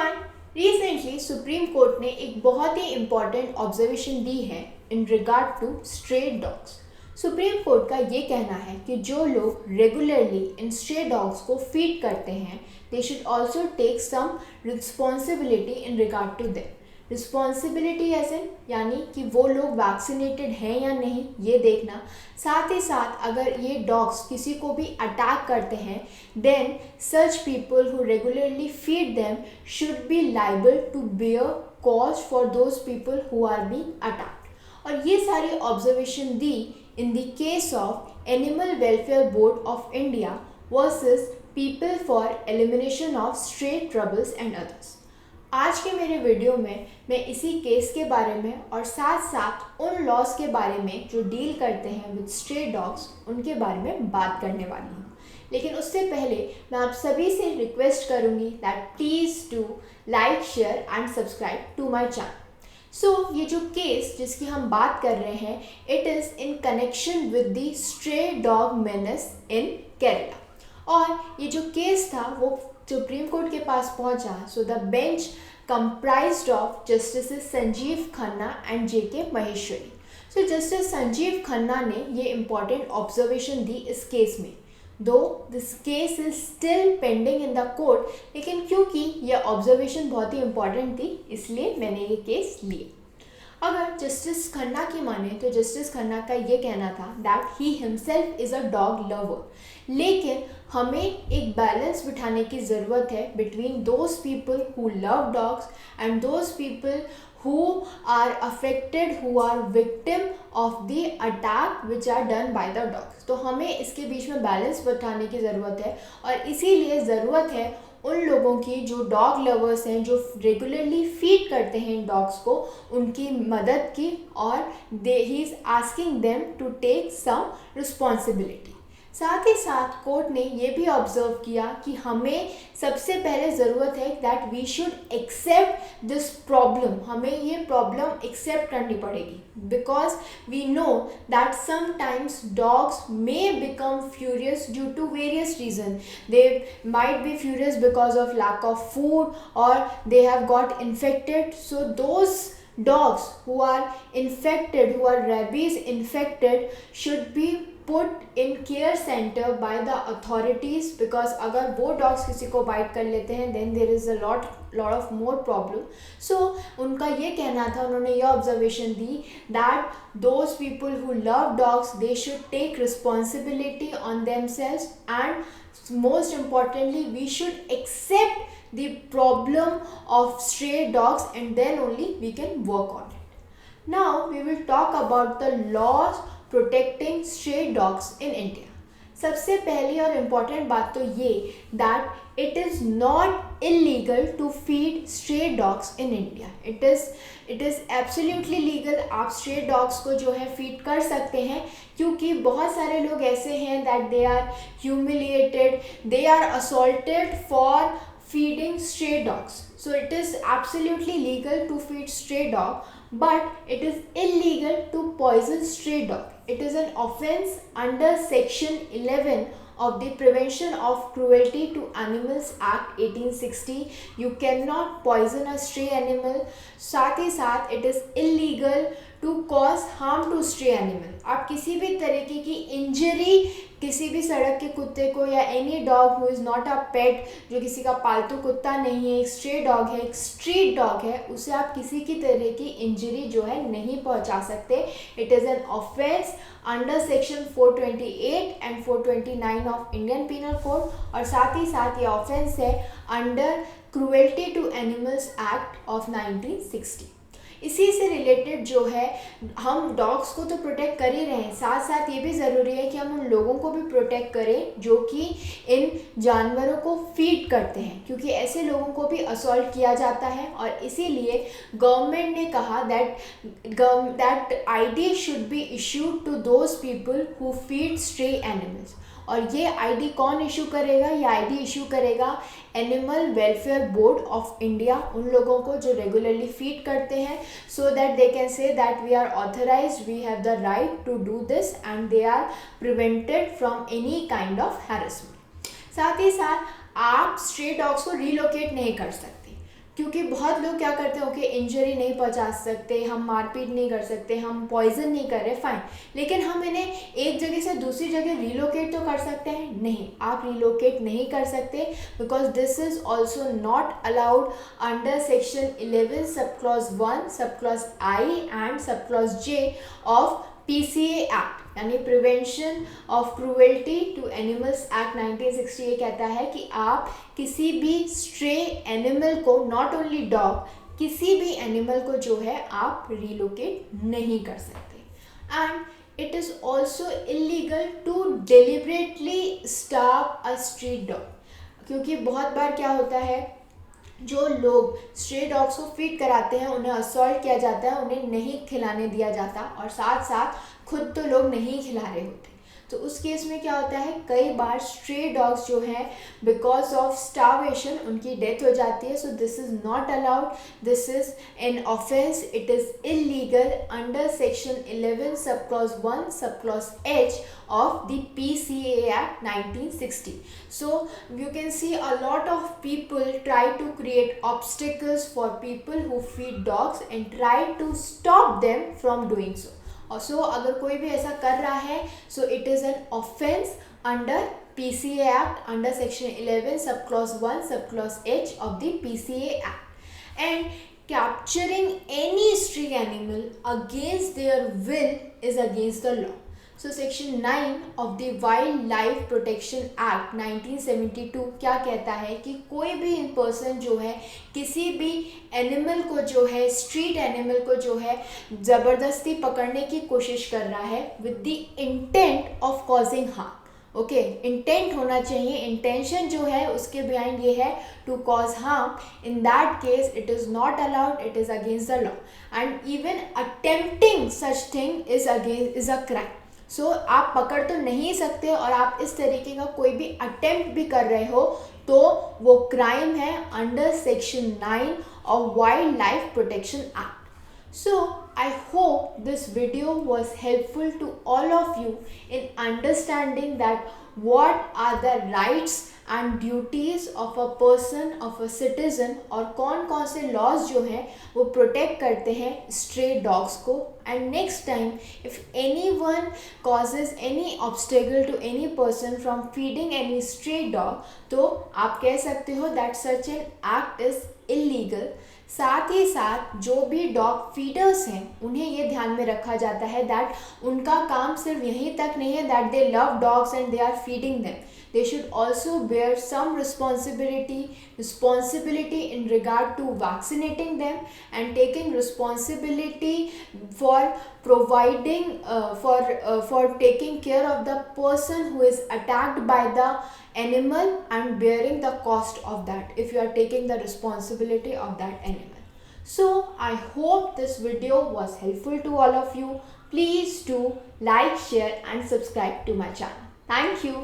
Everyone, recently supreme court ने एक बहुत ही इम्पॉर्टेंट ऑब्जर्वेशन दी है in regard to stray dogs. Supreme Court का ये कहना है कि जो लोग रेगुलरली इन स्ट्रे डॉग्स को फीड करते हैं they should also take some responsibility in regard to them. Responsibility ऐसे यानी कि वो लोग वैक्सीनेटेड हैं या नहीं ये देखना, साथ ही साथ अगर ये डॉग्स किसी को भी अटैक करते हैं then such people who regularly feed them should be liable to bear cause for those people who are being attacked. और ये सारी ऑब्जर्वेशन दी in the case of Animal Welfare Board of India versus People for Elimination of Stray Troubles and others. आज के मेरे video में मैं इसी केस के बारे में और साथ साथ उन लॉज के बारे में जो डील करते हैं विद स्ट्रे डॉग्स उनके बारे में बात करने वाली हूँ। लेकिन उससे पहले मैं आप सभी से रिक्वेस्ट करूँगी that please do like, share and subscribe to my channel. So ये जो केस जिसकी हम बात कर रहे हैं it is in connection with the stray dog menace in Kerala. और ये जो केस था वो सुप्रीम कोर्ट के पास पहुंचा। So the bench comprised of Justices Sanjeev Khanna and JK Maheshwari. So justice Sanjeev Khanna ने ये इम्पॉर्टेंट ऑब्जर्वेशन दी इस केस में। दो this case is still pending in the court, लेकिन क्योंकि ये ऑब्जर्वेशन बहुत ही इम्पॉर्टेंट थी इसलिए मैंने ये केस लिया। अगर जस्टिस खन्ना की माने तो जस्टिस खन्ना का ये कहना था that he himself is a dog lover, लेकिन हमें एक बैलेंस बिठाने की ज़रूरत है between those people who love dogs and those people who are affected, who are victim of the attack which are done by the dogs। तो हमें इसके बीच में बैलेंस बिठाने की ज़रूरत है और इसीलिए ज़रूरत है उन लोगों की जो डॉग लवर्स हैं जो रेगुलरली फीड करते हैं डॉग्स को, उनकी मदद की और he is asking them to take some responsibility. साथ ही साथ कोर्ट ने ये भी ऑब्जर्व किया कि हमें सबसे पहले ज़रूरत है that we should accept this problem. हमें ये प्रॉब्लम एक्सेप्ट करनी पड़ेगी because we know that sometimes dogs may become furious due to various reason. They might be furious because of lack of food और they have got infected. So those dogs who are infected, who are rabies infected should be put in care center by the authorities because अगर वो dogs किसी को bite कर लेते हैं then there is a lot of more problem। So उनका ये कहना था, उन्होंने ये observation the that those people who love dogs they should take responsibility on themselves and most importantly we should accept the problem of stray dogs and then only we can work on it. Now we will talk about the laws protecting stray dogs in India। सबसे पहली और important बात तो ये that it is not illegal to feed stray dogs in India. It is absolutely legal. आप stray dogs को जो है फीड कर सकते हैं क्योंकि बहुत सारे लोग ऐसे हैं that they are humiliated, they are assaulted for feeding stray dogs। So it is absolutely legal to feed stray dog, but it is illegal to poison stray dog। It is an offense under section 11 of the Prevention of Cruelty to Animals Act 1860। You cannot poison a stray animal। साथ ही साथ it is illegal to cause harm to stray animal। आप किसी भी तरीके की injury किसी भी सड़क के कुत्ते को या any dog who is not a pet, जो किसी का पालतू कुत्ता नहीं है, एक स्ट्रे डॉग है, एक स्ट्रीट डॉग है, उसे आप किसी की तरह की इंजरी जो है नहीं पहुंचा सकते। It is an offence under section 428 and 429 of Indian Penal Code और साथ ही साथ ये ऑफेंस है under Cruelty to animals Act of 1960। इसी से रिलेटेड जो है हम डॉग्स को तो प्रोटेक्ट कर ही रहे हैं, साथ साथ ये भी ज़रूरी है कि हम उन लोगों को भी प्रोटेक्ट करें जो कि इन जानवरों को फीड करते हैं, क्योंकि ऐसे लोगों को भी असॉल्ट किया जाता है। और इसीलिए गवर्नमेंट ने कहा that ID should be issued to those people who feed stray animals. और ये आईडी कौन इशू करेगा? ये आईडी इशू करेगा Animal Welfare Board of India, उन लोगों को जो रेगुलरली फीड करते हैं, so that they can say that we are authorised, we have the right to do this and they are prevented from any kind of harassment. साथ ही साथ आप स्ट्रे डॉग्स को रिलोकेट नहीं कर सकते। क्योंकि बहुत लोग क्या करते हैं, ओके इंजरी नहीं पहुंचा सकते, हम मारपीट नहीं कर सकते, हम पॉइजन नहीं कर रहे, फाइन, लेकिन हम इन्हें एक जगह से दूसरी जगह रिलोकेट तो कर सकते हैं? नहीं, आप रिलोकेट नहीं कर सकते, because this is also not allowed under section 11 sub clause 1 sub clause I and sub clause J of PCA act, यानी prevention of cruelty to animals act 1960 ये कहता है कि आप किसी भी स्ट्रे एनिमल को, नॉट ओनली डॉग, किसी भी एनिमल को जो है आप रिलोकेट नहीं कर सकते। And it is also illegal to deliberately starve a street dog, क्योंकि बहुत बार क्या होता है, जो लोग स्ट्रे डॉग्स को फीड कराते हैं उन्हें असॉल्ट किया जाता है, उन्हें नहीं खिलाने दिया जाता, और साथ साथ खुद तो लोग नहीं खिला रहे होते। तो उस केस में क्या होता है, कई बार स्ट्रे डॉग्स जो हैं बिकॉज ऑफ स्टार्वेशन उनकी डेथ हो जाती है। So this is not allowed, this is an offence, it is illegal under section 11 sub clause 1 sub clause H of the PCA Act 1960. So you can see a lot of people try to create obstacles for people who feed dogs and try to stop them from doing so. Also अगर कोई भी ऐसा कर रहा है, so it is an offense under PCA Act under section 11 sub clause 1 sub clause H of the PCA Act. And capturing any stray animal against their will is against the law. So section 9 of the Wildlife Protection Act 1972 क्या कहता है कि कोई भी person जो है किसी भी एनिमल को जो है, स्ट्रीट एनिमल को जो है ज़बरदस्ती पकड़ने की कोशिश कर रहा है with the intent of causing harm, okay, intent होना चाहिए, इंटेंशन जो है उसके बिहाइंड ये है to cause harm, in that case it is not allowed, it is against the law, and even attempting such thing is a crime. So आप पकड़ तो नहीं सकते, और आप इस तरीके का कोई भी अटेम्प्ट भी कर रहे हो तो वो क्राइम है under section 9 of wild life protection act. So I hope this video was helpful to all of you in understanding that what are the rights and duties of a person, of a citizen, और कौन कौन से laws जो हैं वो protect करते हैं stray dogs को। And next time if anyone causes any obstacle to any person from feeding any stray dog, तो आप कह सकते हो that such an act is illegal। साथ ही साथ जो भी डॉग फीडर्स हैं उन्हें ये ध्यान में रखा जाता है दैट उनका काम सिर्फ यहीं तक नहीं है that they love dogs and they are feeding them, they should also bear some responsibility in regard to vaccinating them and taking responsibility for providing for taking care of the person who is attacked by the animal and bearing the cost of that if you are taking the responsibility of that animal. So I hope this video was helpful to all of you. Please do like, share and subscribe to my channel. Thank you.